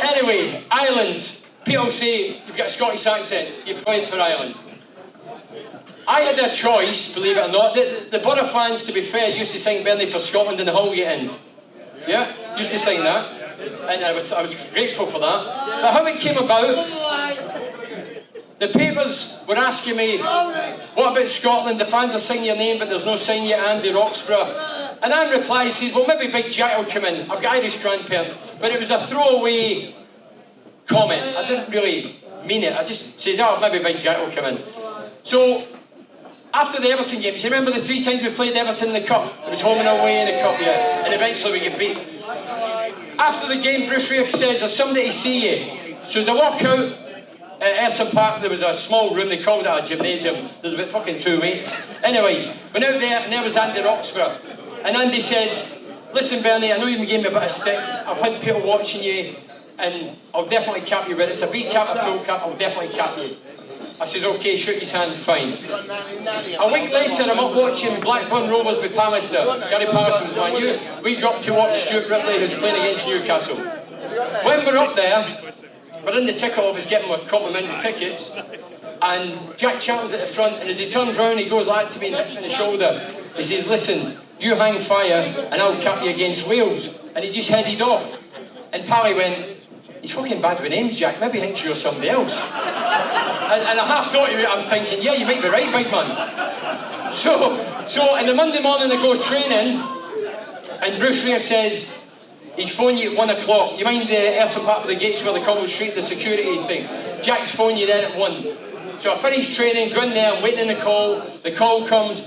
Anyway, Ireland. People say you've got a Scottish accent, you played for Ireland. I had a choice, believe it or not. The Boro fans, to be fair, used to sing Bernie for Scotland in the Holgate end. Yeah, used to sing that. And I was grateful for that. But how it came about, the papers were asking me, what about Scotland? The fans are singing your name, but there's no sign yet, Andy Roxburgh. And I replied, says, well, maybe Big Jack will come in. I've got Irish grandparents. But it was a throwaway comment. I didn't really mean it. I just said, oh, maybe Big Jack will come in. So, after the Everton games, you remember the 3 times we played Everton in the Cup? It was home and away in the Cup, yeah. And eventually we get beat. After the game, Bruce Rioch says, there's somebody to see you. So as I walk out at Essen Park, there was a small room, they called it a gymnasium. There's about fucking 2 weights. Anyway, went out there, and there was Andy Roxburgh. And Andy says, listen Bernie, I know you gave me a bit of stick. I've had people watching you, and I'll definitely cap you, but it's a B cap, a full cap, I'll definitely cap you. I says, okay, shook his hand, fine. A week later, I'm up watching Blackburn Rovers with Pallister. Gary Pallister was Man U. We got to watch Stuart Ripley, who's playing against Newcastle. When we're up there, we're in the ticket office getting my complimentary tickets, and Jack Chatham's at the front, and as he turns round, he goes like to me and hits me on the shoulder. He says, listen, you hang fire, and I'll cap you against Wales. And he just headed off. And Pally went, he's fucking bad with names, Jack. Maybe he thinks you're somebody else. And I half thought, I'm thinking, yeah, you might be right, big man. So in the Monday morning I go training, and Bruce Rioch says, he's phoning you at 1 o'clock. You mind the Essen Park of the gates where the Cobble Street, the security thing? Jack's phoning you there at 1. So I finish training, go in there, I'm waiting in the call. The call comes,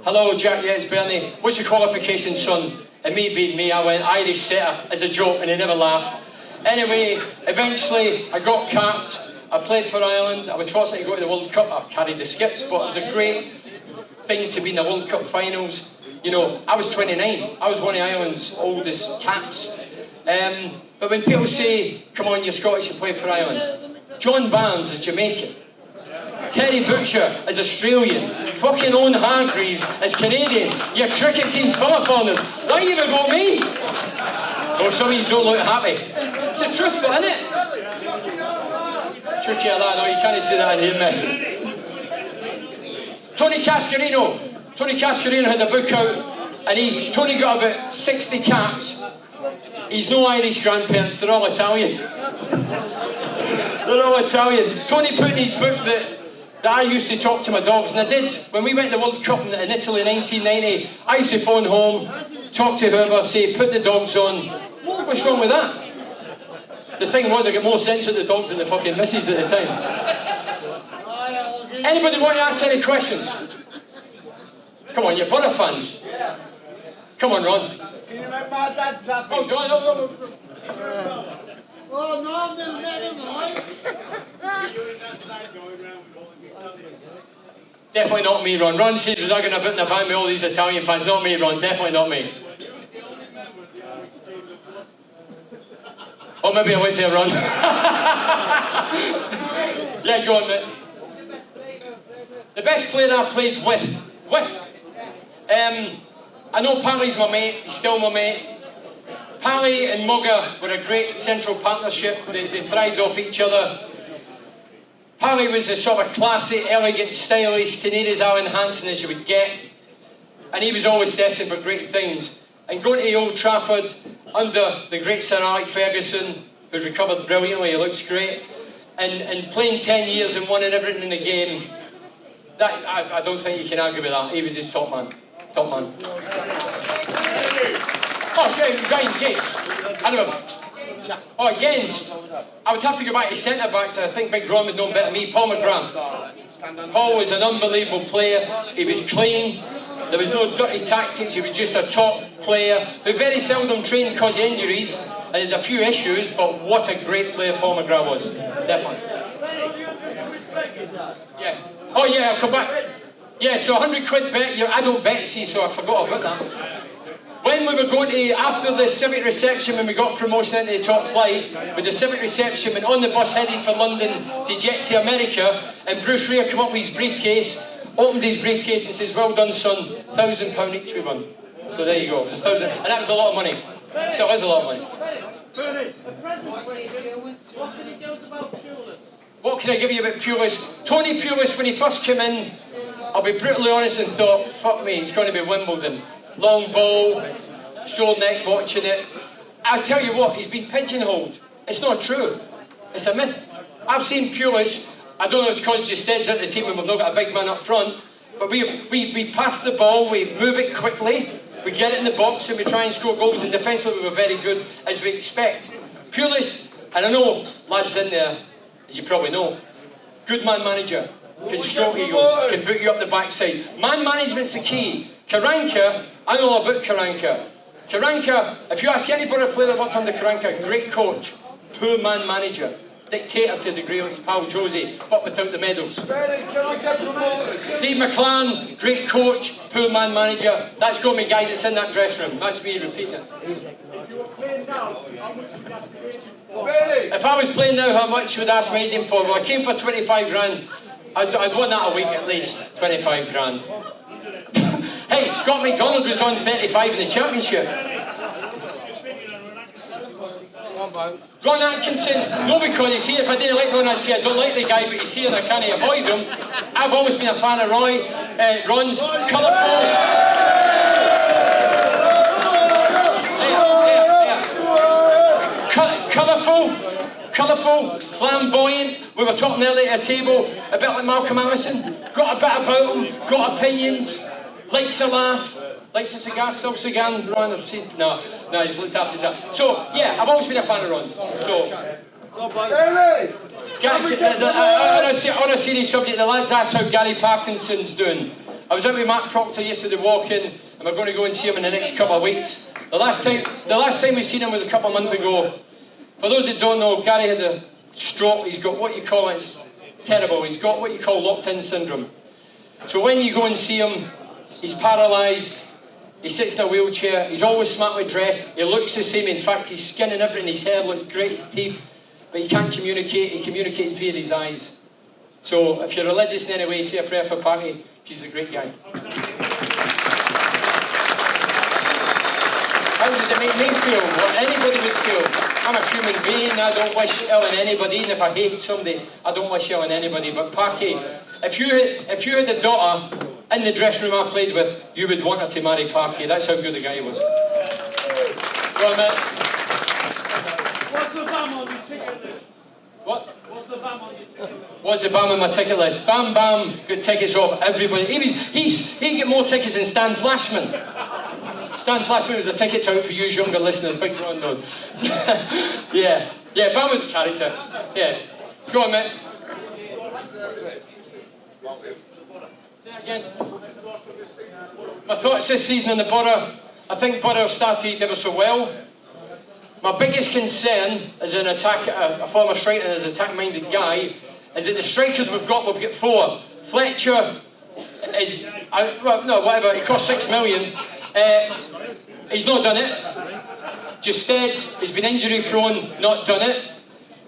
hello, Jack, yeah, it's Bernie. What's your qualification, son? And me being me, I went Irish setter as a joke, and he never laughed. Anyway, eventually I got capped. I played for Ireland. I was fortunate to go to the World Cup. I carried the skips, but it was a great thing to be in the World Cup finals. You know, I was 29. I was one of Ireland's oldest caps. But when people say, come on, you're Scottish, you played for Ireland. John Barnes is Jamaican. Terry Butcher is Australian. Fucking Owen Hargreaves is Canadian. Your cricket team's full of foreigners. Why you ever got me? Oh, some of you don't look happy. It's the truth, but isn't it? Tricky like that, no, you can't say that in here, mate. Tony Cascarino had a book out, and Tony got about 60 caps. He's no Irish grandparents, they're all Italian. They're all Italian. Tony put in his book that I used to talk to my dogs, and I did. When we went to the World Cup in Italy in 1990, I used to phone home, talk to whoever, say, put the dogs on. What's wrong with that? The thing was, I got more sense with the dogs than the fucking missus at the time. Anybody want to ask any questions? Come on, you're Boro fans. Come on, Ron. Can you remember my dad's happy? Oh, no. Oh, no, I've never met him, right? Definitely not me, Ron. Ron says we're going about in a van with all these Italian fans. Not me, Ron. Definitely not me. Or maybe I was here, Ron. Yeah, go on, mate. The best player I played with. I know Pally's my mate. He's still my mate. Pally and Mugger were a great central partnership. They thrived off each other. Pally was a sort of classy, elegant, stylish, tenacious Alan Hansen as you would get. And he was always destined for great things. And going to Old Trafford under the great Sir Alex Ferguson, who's recovered brilliantly, he looks great, and playing 10 years and winning everything in the game, that I don't think you can argue with that. He was his top man. Top man. Oh, Ryan Gates. Oh, against. I would have to go back to centre backs. I think Big Ron would know better than me. Paul McGrath. Paul was an unbelievable player. He was clean. There was no dirty tactics. He was just a top player who very seldom trained because of injuries and had a few issues. But what a great player Paul McGrath was. Definitely. Yeah. Oh yeah, I'll come back. Yeah, so 100 quid bet. I don't bet, see, so I forgot about that. When we were going to, after the civic reception, when we got promotion into the top flight, with the civic reception, went on the bus heading for London to jet to America, and Bruce Rioch came up with his briefcase, opened his briefcase and says, well done, son, £1,000 each we won. So there you go, it was 1,000, and that was a lot of money. So it was a lot of money. what can I give you about Pulis? Tony Pulis, when he first came in, I'll be brutally honest and thought, fuck me, it's going to be Wimbledon. Long ball, sore neck watching it. I'll tell you what, he's been pigeonholed. It's not true. It's a myth. I've seen Pulis, I don't know if it's because Justed's out the team and we've not got a big man up front, but we pass the ball, we move it quickly, we get it in the box and we try and score goals, and defensively we're very good, as we expect. Pulis, and I know lads in there, as you probably know, good man manager, can stroke egos, can put you up the backside. Man management's the key. Karanka, I know about Karanka. Karanka, if you ask any Boro player that worked under Karanka, great coach, poor man manager. Dictator to a degree like his pal Josie, but without the medals. Steve McClan, great coach, poor man manager. That's got me guys that's in that dressing room. That's me repeating it. If I was playing now, how much would I ask my agent for? Well, I came for 25 grand. I'd want that a week at least, 25 grand. Hey, Scott McDonald was on 35 in the championship. Ron Atkinson, no, because you see, if I didn't like Ron, I'd say I don't like the guy, but you see, and I can't avoid him. I've always been a fan of Ron's colourful. Colourful, flamboyant. We were talking earlier at a table, a bit like Malcolm Allison. Got a bit about him, got opinions, likes a laugh. Likes a cigar, still cigar, Ron, I've seen, no, he's looked after himself. So, yeah, I've always been a fan of Ron's. So, on a serious subject, the lads asked how Gary Parkinson's doing. I was out with Mark Proctor yesterday walking, and we're going to go and see him in the next couple of weeks. The last time we seen him was a couple of months ago. For those that don't know, Gary had a stroke. He's got what you call, it's terrible, he's got what you call locked-in syndrome. So when you go and see him, he's paralysed. He sits in a wheelchair, he's always smartly dressed, he looks the same, in fact his skin and everything, his hair looks great, his teeth, but he can't communicate, he communicates via his eyes. So if you're religious in any way, say a prayer for Patty, he's a great guy. How does it make me feel? What anybody would feel. I'm a human being, I don't wish ill on anybody, and if I hate somebody, I don't wish ill on anybody, but Patty, if you had a daughter in the dressing room I played with, you would want her to marry Parky. That's how good a guy he was. Go on, mate. What's the BAM on your ticket list? What? What's the BAM on your ticket list? What's the BAM on my ticket list? Bam Bam got tickets off everybody. He got more tickets than Stan Flashman. Stan Flashman was a ticket tout for you younger listeners. Big Ron knows. Yeah, Bam was a character. Yeah. Go on, mate. Again. My thoughts this season on the Boro, I think Boro have started ever so well. My biggest concern as an a former striker and as an attack-minded guy, is that the strikers we've got four. Fletcher is, he cost 6 million. He's not done it. Justed has been injury prone, not done it.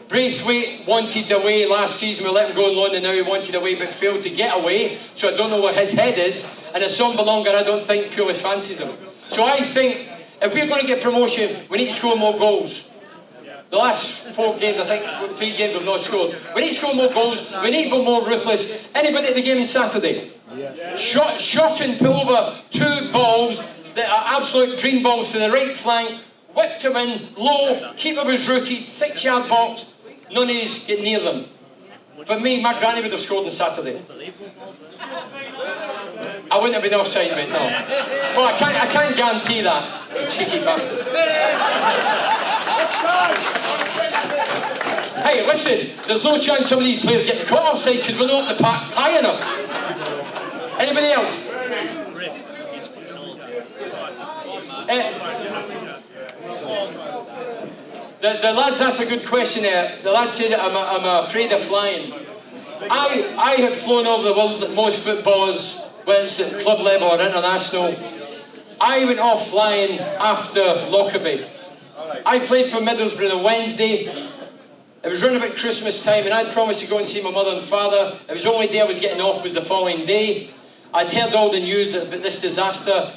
Braithwaite wanted away last season, we let him go on loan and now he wanted away but failed to get away, so I don't know what his head is, and a Sombalonga I don't think Pulis fancies him. So I think if we're going to get promotion, we need to score more goals. The last 4 games, I think 3 games we've not scored. We need to score more goals, we need to go more ruthless. Anybody at the game on Saturday? Shot and pull over 2 balls that are absolute dream balls to the right flank, whipped him in, low, keeper was rooted, 6-yard box. None of these get near them. For me, my granny would have scored on Saturday. I wouldn't have been offside, mate, no. Well, I can't guarantee that, you cheeky bastard. Hey, listen, there's no chance some of these players getting caught offside because we're not up the park high enough. Anybody else? The lads asked a good question there. The lad said I'm afraid of flying. I have flown over the world like most footballers, whether it's at club level or international. I went off flying after Lockerbie. I played for Middlesbrough on a Wednesday. It was around about Christmas time and I'd promised to go and see my mother and father. It was the only day I was getting off was the following day. I'd heard all the news about this disaster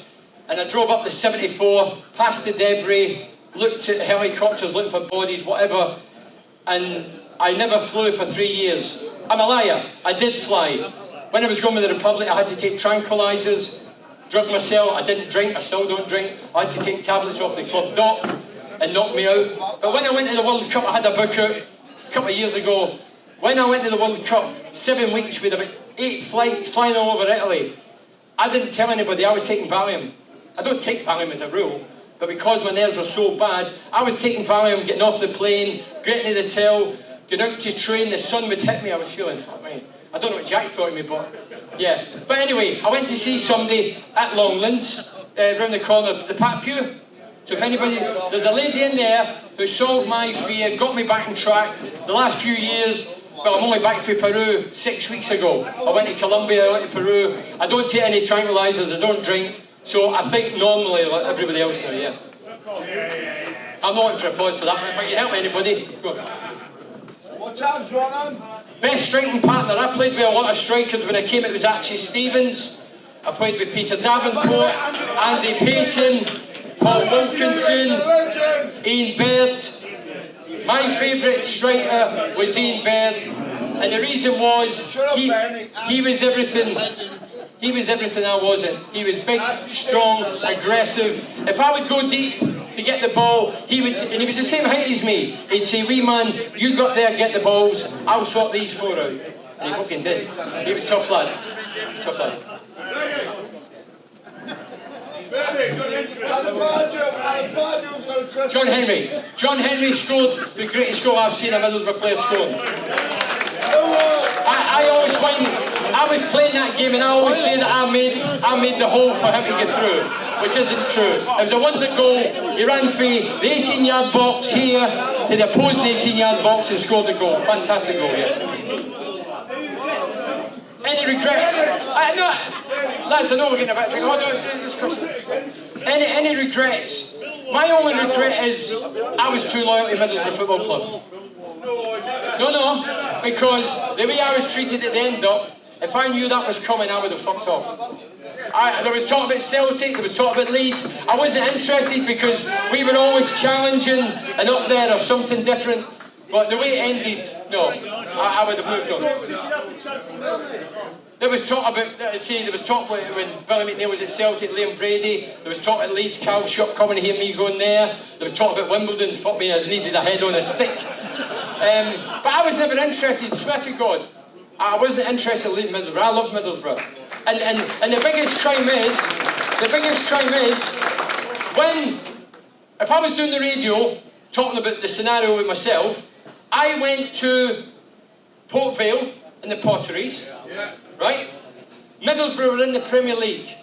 and I drove up the 74, past the debris, looked at helicopters looking for bodies, whatever. and I never flew for 3 years. I'm a liar. I did fly. When I was going with the Republic, I had to take tranquilizers, drug myself. I didn't drink. I still don't drink. I had to take tablets off the club dock and knock me out. But when I went to the World Cup, I had a book out a couple of years ago. When I went to the World Cup, 7 weeks with about 8 flights flying all over Italy, I didn't tell anybody I was taking Valium. I don't take Valium as a rule, but because my nerves were so bad, I was taking Valium, getting off the plane, getting to the hotel, going out to train, the sun would hit me, I was feeling, fuck me. I don't know what Jack thought of me, but yeah. But anyway, I went to see somebody at Longlands, round the corner, the Pat Pew. So if anybody, there's a lady in there who solved my fear, got me back on track. The last few years, well, I'm only back from Peru 6 weeks ago. I went to Colombia, I went to Peru. I don't take any tranquilizers, I don't drink. So I think normally, like everybody else now, yeah. I'm not in for applause for that, but if I can help anybody, go. What time's run on? Best striking partner, I played with a lot of strikers. When I came, it was Archie Stevens. I played with Peter Davenport, Andy Payton, Paul Wilkinson, Ian Baird. My favourite striker was Ian Baird, and the reason was he was everything. He was everything I wasn't. He was big, strong, aggressive. If I would go deep to get the ball, he would, and he was the same height as me. He'd say, "Wee man, you got there, get the balls. I'll sort these four out." And he fucking did. He was a tough lad. Tough lad. John Henry. John Henry scored the greatest goal I've seen a Middlesbrough player score. I always find, I was playing that game and I always say that I made the hole for him to get through, which isn't true. It was a wonder goal. He ran from the 18-yard box here to the opposing 18-yard box and scored the goal. Fantastic goal, yeah. Any regrets? Lads, I know we're getting a bit of drink. Oh, no, this question. Any regrets? My only regret is I was too loyal to Middlesbrough Football Club. No, because the way I was treated at the end up, if I knew that was coming, I would have fucked off. There was talk about Celtic, there was talk about Leeds. I wasn't interested because we were always challenging and up there or something different. But the way it ended, no, I would have moved on. There was talk about, there was talk when Billy McNeil was at Celtic, Liam Brady. There was talk at Leeds, Cal Shuck coming to hear me going there. There was talk about Wimbledon, fuck me, I needed a head on a stick. But I was never interested, swear to God. I wasn't interested in leaving Middlesbrough. I love Middlesbrough. And the biggest crime is, when, if I was doing the radio, talking about the scenario with myself, I went to Port Vale in the Potteries, right? Middlesbrough were in the Premier League.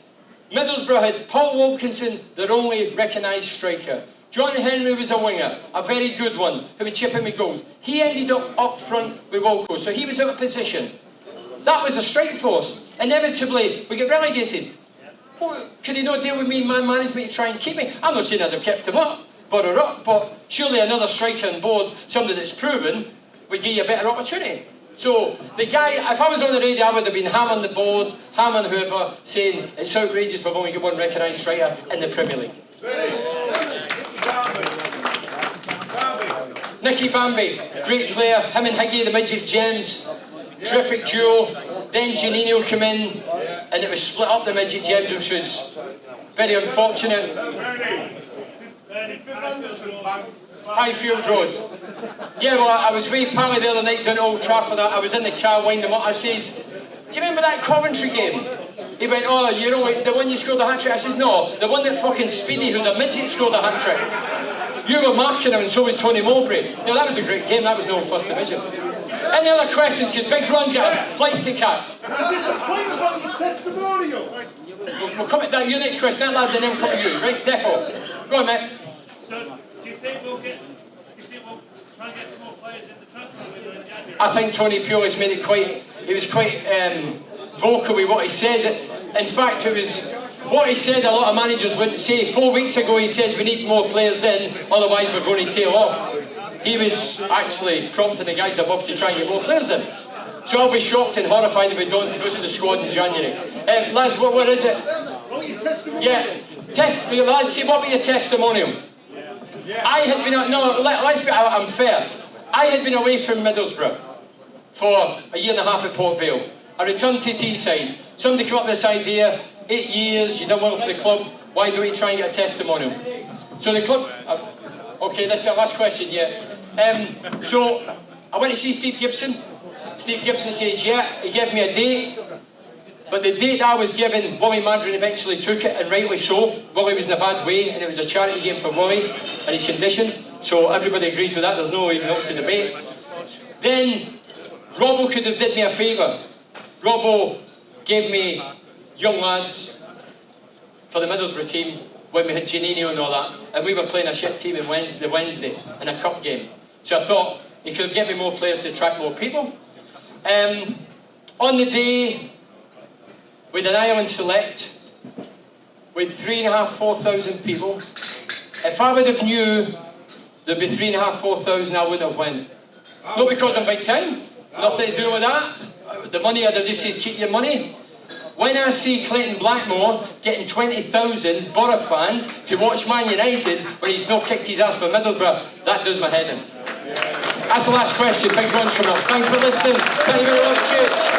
Middlesbrough had Paul Wilkinson, their only recognised striker. John Henry was a winger, a very good one, who would chip in with goals. He ended up front with Wilco, so he was out of position. That was a strike force. Inevitably, we get relegated. Well, could he not deal with me and man management to try and keep me? I'm not saying I'd have kept him up, but surely another striker on board, somebody that's proven, would give you a better opportunity. So the guy, if I was on the radio, I would have been hammering the board, hammering whoever, saying it's outrageous we've only got one recognised striker in the Premier League. Nicky Bambi, great player, him and Higgy, the midget gems, terrific duo. Then Janino came in, and it was split up the midget gems, which was very unfortunate. Highfield Road. Yeah, well, I was with Pally the other night down at Old Trafford. I was in the car winding him up. I says, "Do you remember that Coventry game?" He went, "Oh, you know, the one you scored a hat-trick?" I says, "No, the one that fucking Speedy, who's a midget, scored a hat-trick. You were marking him and so was Tony Mowbray." No, that was a great game. That was no First Division. Any other questions? Because Big Ron's got a flight to catch. I'm disappointed about your testimonial. We'll come at that. Your next question, that lad, and then come to you. Right, defo. Go on, mate. So, do you think we'll try and get some more players in the transfer window in January? I think Tony Pulis made it quite, he was quite vocal with what he said. In fact, it was what he said a lot of managers wouldn't say. 4 weeks ago he says we need more players in, otherwise we're going to tail off. He was actually prompting the guys above to try and get more players in. So I'll be shocked and horrified if we don't boost the squad in January. Lads, what is it? Yeah, lads, see, what were your testimonial? I had been, no, let's be, I'm fair. I I had been away from Middlesbrough for a year and a half at Port Vale. I returned to Teesside. Somebody came up with this idea, 8 years, you've done well for the club, why don't you try and get a testimonial? So the club, okay, that's the last question, yeah. So I went to see Steve Gibson. Steve Gibson says, yeah, he gave me a date, but the date I was given, Willie Madron eventually took it, and rightly so. Willie was in a bad way, and it was a charity game for Willie and his condition. So everybody agrees with that, there's no even up to debate. Then Robbo could have did me a favour. Robbo gave me young lads for the Middlesbrough team when we had Janino and all that, and we were playing a shit team on Wednesday in a cup game. So I thought he could have given me more players to attract more people. On the day, with an Ireland select, with 3,500, 4,000 people, if I would have knew there'd be 3,500, 4,000, I wouldn't have went. Not because I'm Big Ten, nothing to do with that. The money, I'd have just said, keep your money. When I see Clayton Blackmore getting 20,000 Boro fans to watch Man United when he's not kicked his ass for Middlesbrough, that does my head in. That's the last question. Big one's coming up. Thanks for listening. Thank you very much.